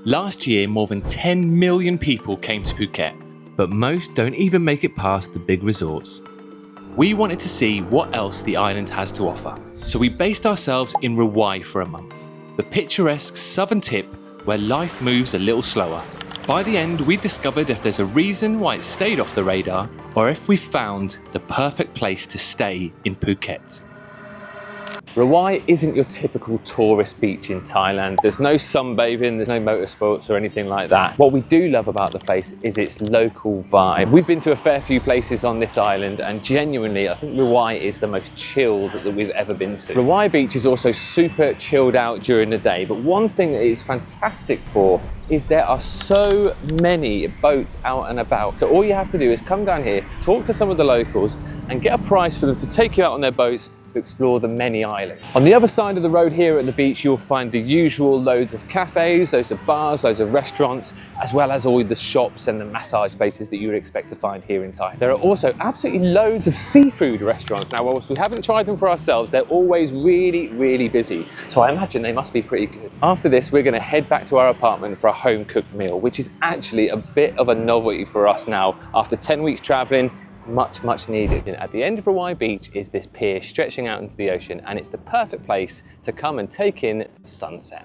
Last year, more than 10 million people came to Phuket, but most don't even make it past the big resorts. We wanted to see what else the island has to offer, so we based ourselves in Rawai for a month, the picturesque southern tip where life moves a little slower. By the end, we discovered if there's a reason why it stayed off the radar, or if we found the perfect place to stay in Phuket. Rawai isn't your typical tourist beach in Thailand. There's no sunbathing, there's no motorsports or anything like that. What we do love about the place is its local vibe. We've been to a fair few places on this island and genuinely I think Rawai is the most chilled that we've ever been to. Rawai Beach is also super chilled out during the day, but one thing that it's fantastic for is there are so many boats out and about. So all you have to do is come down here, talk to some of the locals and get a price for them to take you out on their boats to explore the many islands. On the other side of the road here at the beach, you'll find the usual loads of cafes, loads of bars, loads of restaurants, as well as all the shops and the massage places that you would expect to find here in Thailand. There are also absolutely loads of seafood restaurants. Now, whilst we haven't tried them for ourselves, they're always really, really busy. So I imagine they must be pretty good. After this, we're gonna head back to our apartment for a home-cooked meal, which is actually a bit of a novelty for us now. After 10 weeks traveling, much needed. And at the end of Rawai Beach is this pier stretching out into the ocean, and it's the perfect place to come and take in the sunset.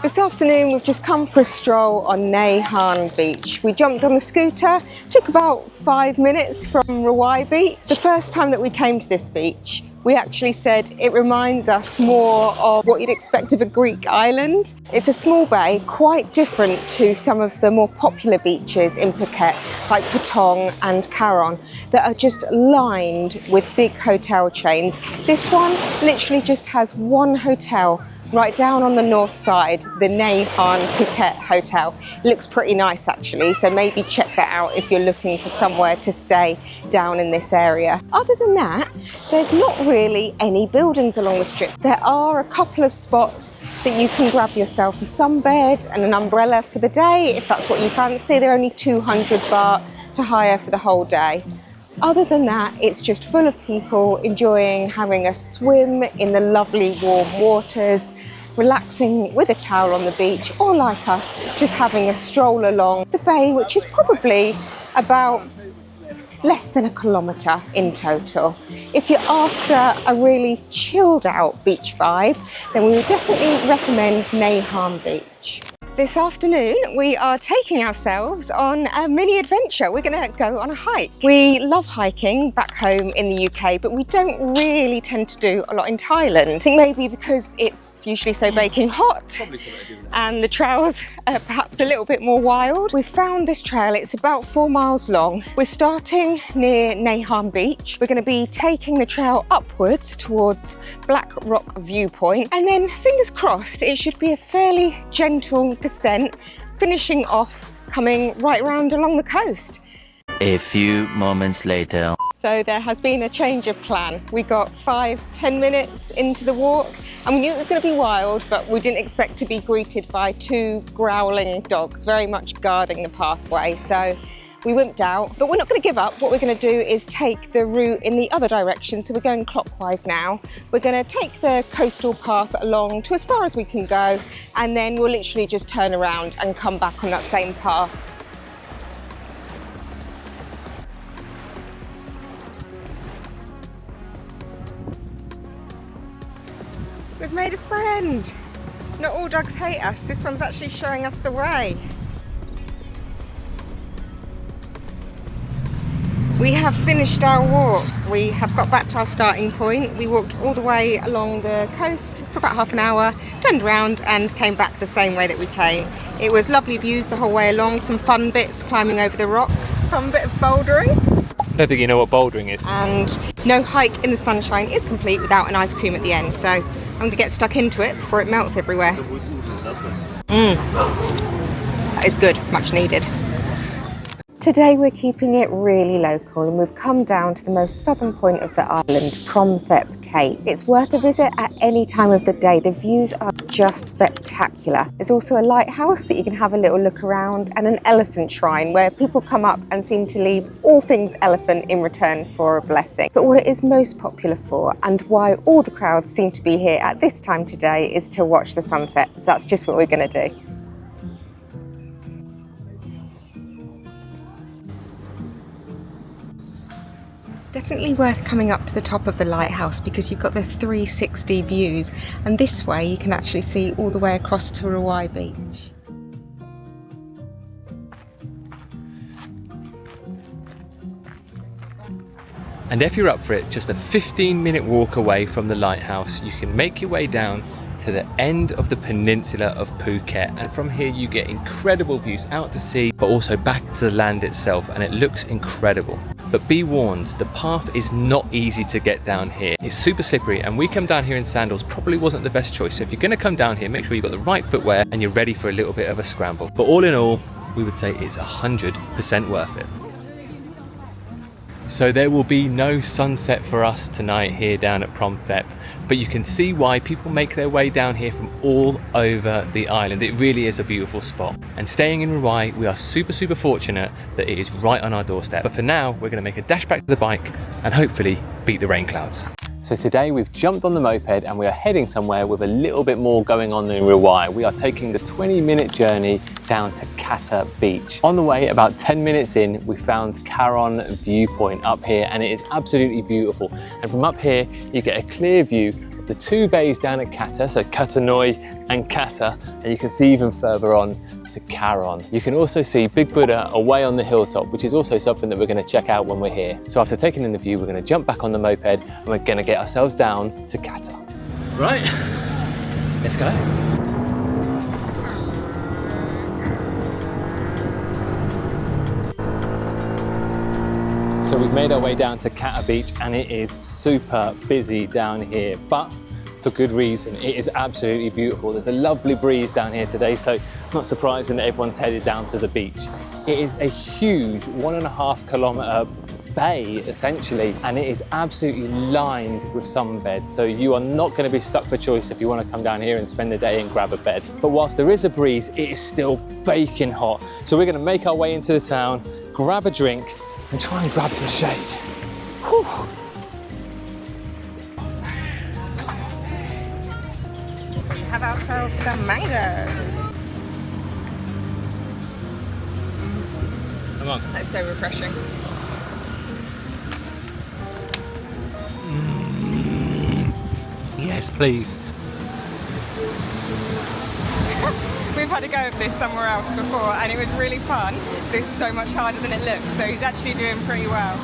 This afternoon we've just come for a stroll on Harn Beach. We jumped on the scooter, took about 5 minutes from Rawai Beach. The first time that we came to this beach, we actually said it reminds us more of what you'd expect of a Greek island. It's a small bay, quite different to some of the more popular beaches in Phuket, like Patong and Karon, that are just lined with big hotel chains. This one literally just has one hotel right down on the north side, the Harn Phuket Hotel. It looks pretty nice actually, so maybe check that out if you're looking for somewhere to stay down in this area. Other than that, there's not really any buildings along the strip. There are a couple of spots that you can grab yourself a sunbed and an umbrella for the day if that's what you fancy. They're only 200 baht to hire for the whole day. Other than that, it's just full of people enjoying having a swim in the lovely warm waters, relaxing with a towel on the beach, or like us, just having a stroll along the bay, which is probably about less than a kilometre in total. If you're after a really chilled out beach vibe, then we would definitely recommend Harn Beach. This afternoon, we are taking ourselves on a mini adventure. We're going to go on a hike. We love hiking back home in the UK, but we don't really tend to do a lot in Thailand. I think maybe because it's usually so baking hot and the trails are perhaps a little bit more wild. We found this trail, it's about 4 miles long. We're starting near Harn Beach. We're going to be taking the trail upwards towards Black Rock Viewpoint, and then fingers crossed it should be a fairly gentle descent, finishing off coming right round along the coast. A few moments later. So there has been a change of plan. We got 5-10 minutes into the walk and we knew it was going to be wild, but we didn't expect to be greeted by 2 growling dogs, very much guarding the pathway. So we wimped out, but we're not going to give up. What we're going to do is take the route in the other direction. So we're going clockwise now. We're going to take the coastal path along to as far as we can go, and then we'll literally just turn around and come back on that same path. We've made a friend. Not all dogs hate us. This one's actually showing us the way. We have finished our walk. We have got back to our starting point. We walked all the way along the coast for about half an hour, turned around and came back the same way that we came. It was lovely views the whole way along, some fun bits climbing over the rocks, fun bit of bouldering. I don't think you know what bouldering is. And no hike in the sunshine is complete without an ice cream at the end, so I'm going to get stuck into it before it melts everywhere. That is good, much needed. Today we're keeping it really local and we've come down to the most southern point of the island, Promthep Cape. It's worth a visit at any time of the day. The views are just spectacular. There's also a lighthouse that you can have a little look around and an elephant shrine where people come up and seem to leave all things elephant in return for a blessing. But what it is most popular for and why all the crowds seem to be here at this time today is to watch the sunset. So that's just what we're going to do. Definitely worth coming up to the top of the lighthouse because you've got the 360 views, and this way you can actually see all the way across to Rawai Beach. And if you're up for it, just a 15-minute walk away from the lighthouse, you can make your way down to the end of the peninsula of Phuket, and from here you get incredible views out to sea but also back to the land itself, and it looks incredible. But be warned, the path is not easy to get down here. It's super slippery, and we come down here in sandals probably wasn't the best choice. So if you're going to come down here, make sure you've got the right footwear and you're ready for a little bit of a scramble. But all in all, we would say it's 100% worth it. So there will be no sunset for us tonight here down at Promthep, but you can see why people make their way down here from all over the island. It really is a beautiful spot. And staying in Rawai, we are super fortunate that it is right on our doorstep. But for now, we're going to make a dash back to the bike and hopefully beat the rain clouds. So today we've jumped on the moped and we are heading somewhere with a little bit more going on than Rawai. We are taking the 20-minute journey down to Kata Beach. On the way, about 10 minutes in, we found Karon viewpoint up here, and it is absolutely beautiful. And from up here, you get a clear view of the two bays down at Kata, so Kata Noi and Kata, and you can see even further on to Karon. You can also see Big Buddha away on the hilltop, which is also something that we're going to check out when we're here. So after taking in the view, we're going to jump back on the moped and we're going to get ourselves down to Kata. Right, let's go. So we've made our way down to Kata Beach and it is super busy down here, but for good reason. It is absolutely beautiful. There's a lovely breeze down here today, so not surprising that everyone's headed down to the beach. It is a huge 1.5 kilometre bay essentially, and it is absolutely lined with sunbeds, so you are not going to be stuck for choice if you want to come down here and spend the day and grab a bed. But whilst there is a breeze, it is still baking hot, so we're going to make our way into the town, grab a drink and try and grab some shade. Whew. Have ourselves some mango. Come on. That's so refreshing. Yes, please. We've had a go of this somewhere else before and it was really fun, but it's so much harder than it looks, so he's actually doing pretty well.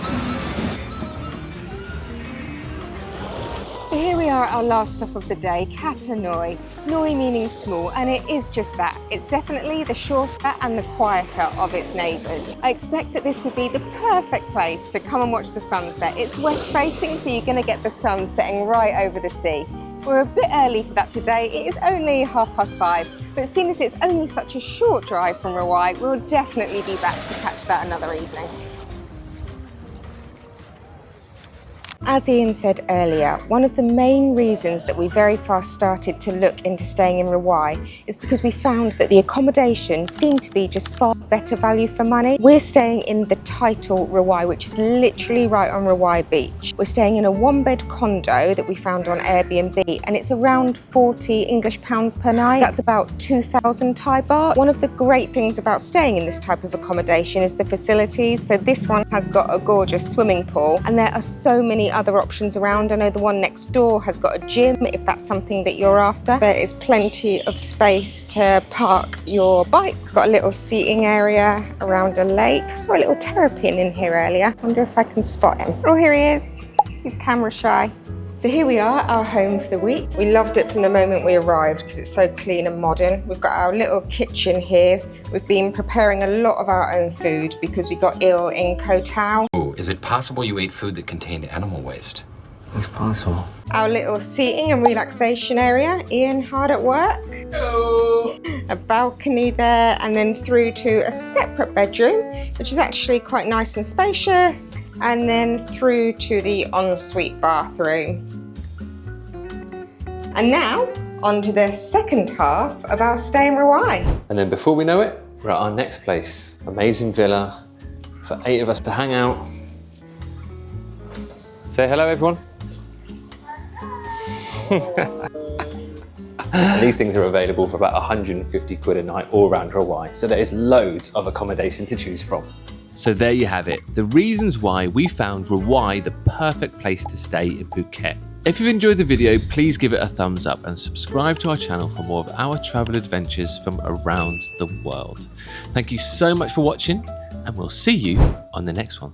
So here we are at our last stop of the day, Kata Noi. Noi meaning small, and it is just that. It's definitely the shorter and the quieter of its neighbours. I expect that this would be the perfect place to come and watch the sunset. It's west facing, so you're going to get the sun setting right over the sea. We're a bit early for that today. It is only 5:30, but seeing as it's only such a short drive from Rawai, we'll definitely be back to catch that another evening. As Ian said earlier, one of the main reasons that we very fast started to look into staying in Rawai is because we found that the accommodation seemed to be just far better value for money. We're staying in the title Rawai, which is literally right on Rawai Beach. We're staying in a one-bed condo that we found on Airbnb, and it's around 40 English pounds per night. That's about 2,000 Thai baht. One of the great things about staying in this type of accommodation is the facilities. So this one has got a gorgeous swimming pool, and there are so many other options around. I know the one next door has got a gym if that's something that you're after. There is plenty of space to park your bikes. Got a little seating area around a lake. I saw a little terrapin in here earlier. Wonder if I can spot him. Oh, here he is. He's camera shy. So here we are, our home for the week. We loved it from the moment we arrived because it's so clean and modern. We've got our little kitchen here. We've been preparing a lot of our own food because we got ill in Koh Tao. Oh, is it possible you ate food that contained animal waste? It's possible. Our little seating and relaxation area. Ian, hard at work? Hello. a balcony there, and then through to a separate bedroom, which is actually quite nice and spacious, and then through to the ensuite bathroom. And now, on to the second half of our stay in Rawai. And then before we know it, we're at our next place. Amazing villa for 8 of us to hang out. Say hello, everyone. And these things are available for about 150 quid a night all around Rawai, so there is loads of accommodation to choose from. So there you have it, the reasons why we found Rawai the perfect place to stay in Phuket. If you've enjoyed the video, please give it a thumbs up and subscribe to our channel for more of our travel adventures from around the world. Thank you so much for watching, and we'll see you on the next one.